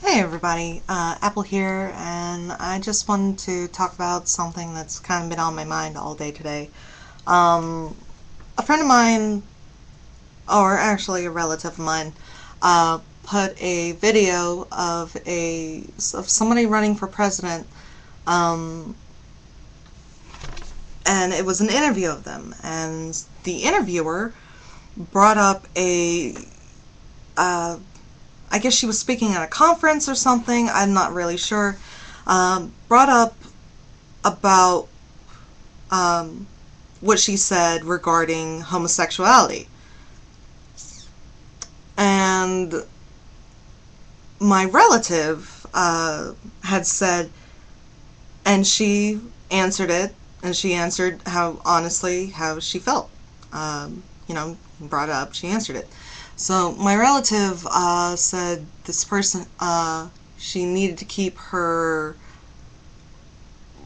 Hey everybody, Apple here, and I just wanted to talk about something that's kind of been on my mind all day today. Um, a friend of mine, or actually a relative of mine, put a video of somebody running for president, um, and it was an interview of them, and the interviewer brought up uh, I guess she was speaking at a conference or something, I'm not really sure, brought up about um, what she said regarding homosexuality. And my relative had said, and she answered it, and she answered how honestly how she felt. Brought it up, she answered it. So my relative said this person, she needed to keep her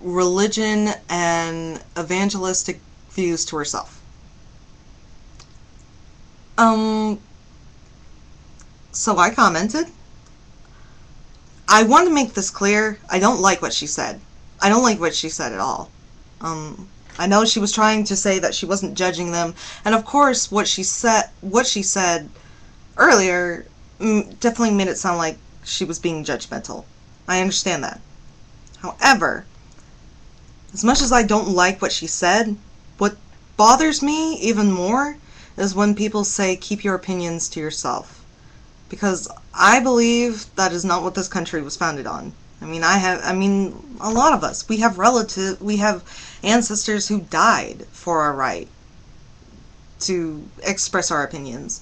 religion and evangelistic views to herself. Um, so I commented. I want to make this clear. I don't like what she said. I don't like what she said at all. I know she was trying to say that she wasn't judging them, and of course, what she said earlier definitely made it sound like she was being judgmental. I understand that. However, as much as I don't like what she said, what bothers me even more is when people say keep your opinions to yourself. Because I believe that is not what this country was founded on. A lot of us, we have ancestors who died for our right to express our opinions.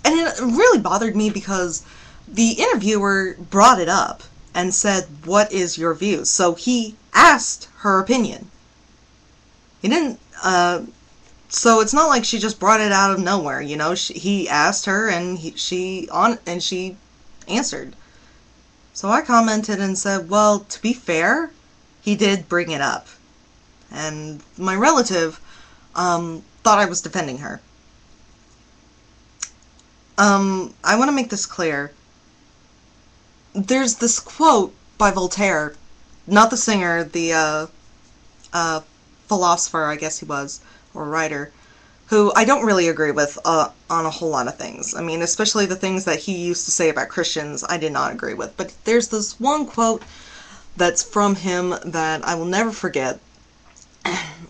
And it really bothered me because the interviewer brought it up and said, "What is your view?" So he asked her opinion. He didn't, so it's not like she just brought it out of nowhere, he asked her and she answered. So I commented and said, well, to be fair, he did bring it up. And my relative thought I was defending her. I want to make this clear. There's this quote by Voltaire, not the singer, the philosopher, I guess he was, or writer, who I don't really agree with on a whole lot of things. I mean, especially the things that he used to say about Christians, I did not agree with. But there's this one quote that's from him that I will never forget,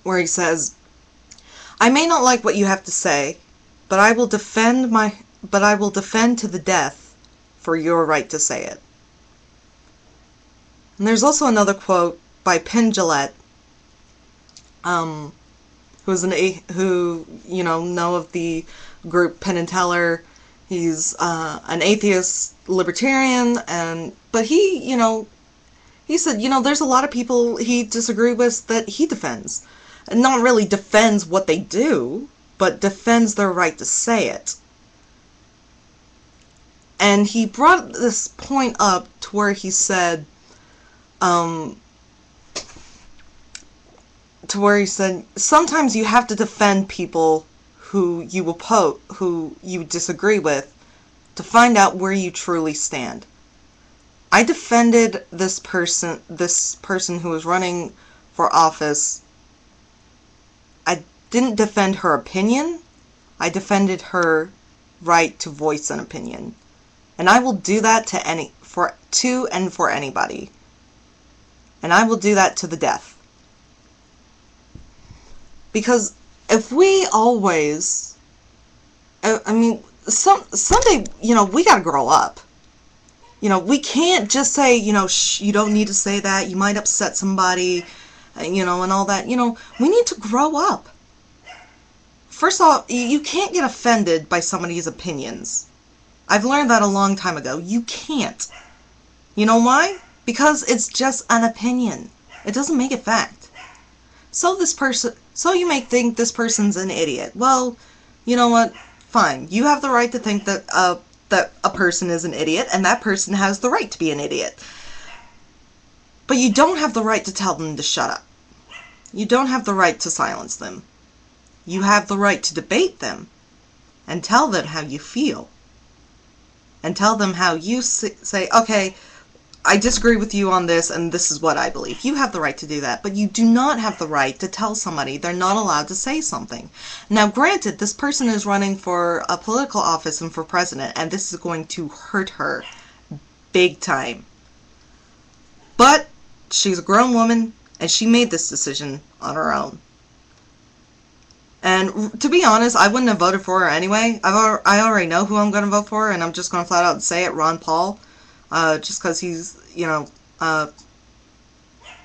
where he says, "I may not like what you have to say, but I will defend to the death for your right to say it." And there's also another quote by Penn Jillette, who know of the group Penn and Teller. He's an atheist libertarian, but he said, there's a lot of people he disagrees with that he defends. And not really defends what they do, but defends their right to say it. And he brought this point up to where he said, sometimes you have to defend people who you disagree with, to find out where you truly stand. I defended this person who was running for office. I didn't defend her opinion. I defended her right to voice an opinion. And I will do that for anybody. And I will do that to the death. Because if we always, someday, we gotta grow up. We can't just say, shh, you don't need to say that, you might upset somebody, and all that. We need to grow up. First of all, you can't get offended by somebody's opinions. I've learned that a long time ago. You can't. You know why? Because it's just an opinion. It doesn't make it fact. So you may think this person's an idiot. Well, you know what? Fine. You have the right to think that a person is an idiot, and that person has the right to be an idiot. But you don't have the right to tell them to shut up. You don't have the right to silence them. You have the right to debate them and tell them how you feel. and tell them how you say, okay, I disagree with you on this, and this is what I believe. You have the right to do that, but you do not have the right to tell somebody they're not allowed to say something. Now, granted, this person is running for a political office and for president, and this is going to hurt her big time. But she's a grown woman, and she made this decision on her own. And to be honest, I wouldn't have voted for her anyway. I already know who I'm going to vote for, and I'm just going to flat out say it, Ron Paul. Just because he's,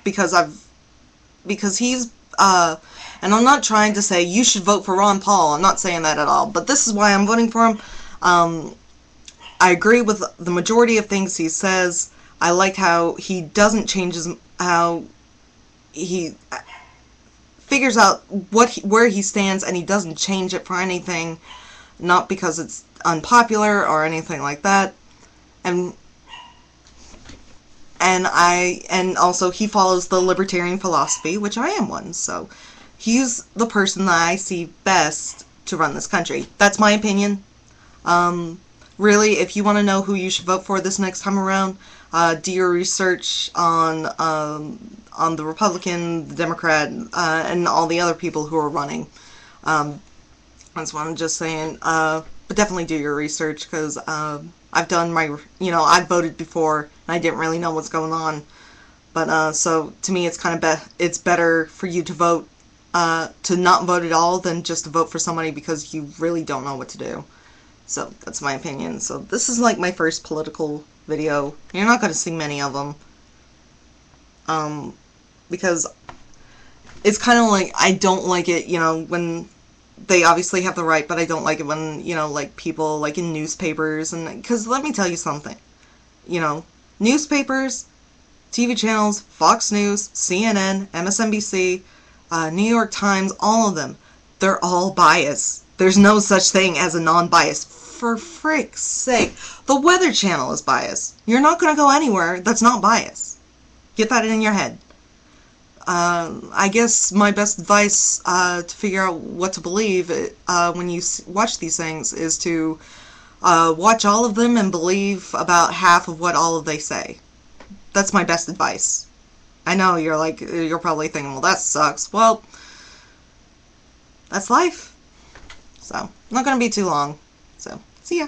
because he's, and I'm not trying to say you should vote for Ron Paul. I'm not saying that at all. But this is why I'm voting for him. I agree with the majority of things he says. I like how he doesn't change how he figures out where he stands, and he doesn't change it for anything, not because it's unpopular or anything like that. And also he follows the libertarian philosophy, which I am one. So he's the person that I see best to run this country. That's my opinion. Really, if you want to know who you should vote for this next time around, do your research on the Republican, the Democrat, and all the other people who are running. That's what I'm just saying. But definitely do your research, because I've done my, I've voted before, and I didn't really know what's going on. But so to me, it's kind of it's better for you to vote, to not vote at all than just to vote for somebody because you really don't know what to do. So that's my opinion. So this is like my first political video. You're not going to see many of them. Because it's kind of like, I don't like it, when they obviously have the right, but I don't like it when, like people like in newspapers, and because let me tell you something, newspapers, TV channels, Fox News, CNN, MSNBC, New York Times, all of them, they're all biased. There's no such thing as a non-bias. For frick's sake, the Weather Channel is biased. You're not going to go anywhere that's not biased. Get that in your head. I guess my best advice to figure out what to believe when you watch these things is to watch all of them and believe about half of what all of they say. That's my best advice. I know you're probably thinking, well, that sucks. Well, that's life. So, not going to be too long. So, see ya.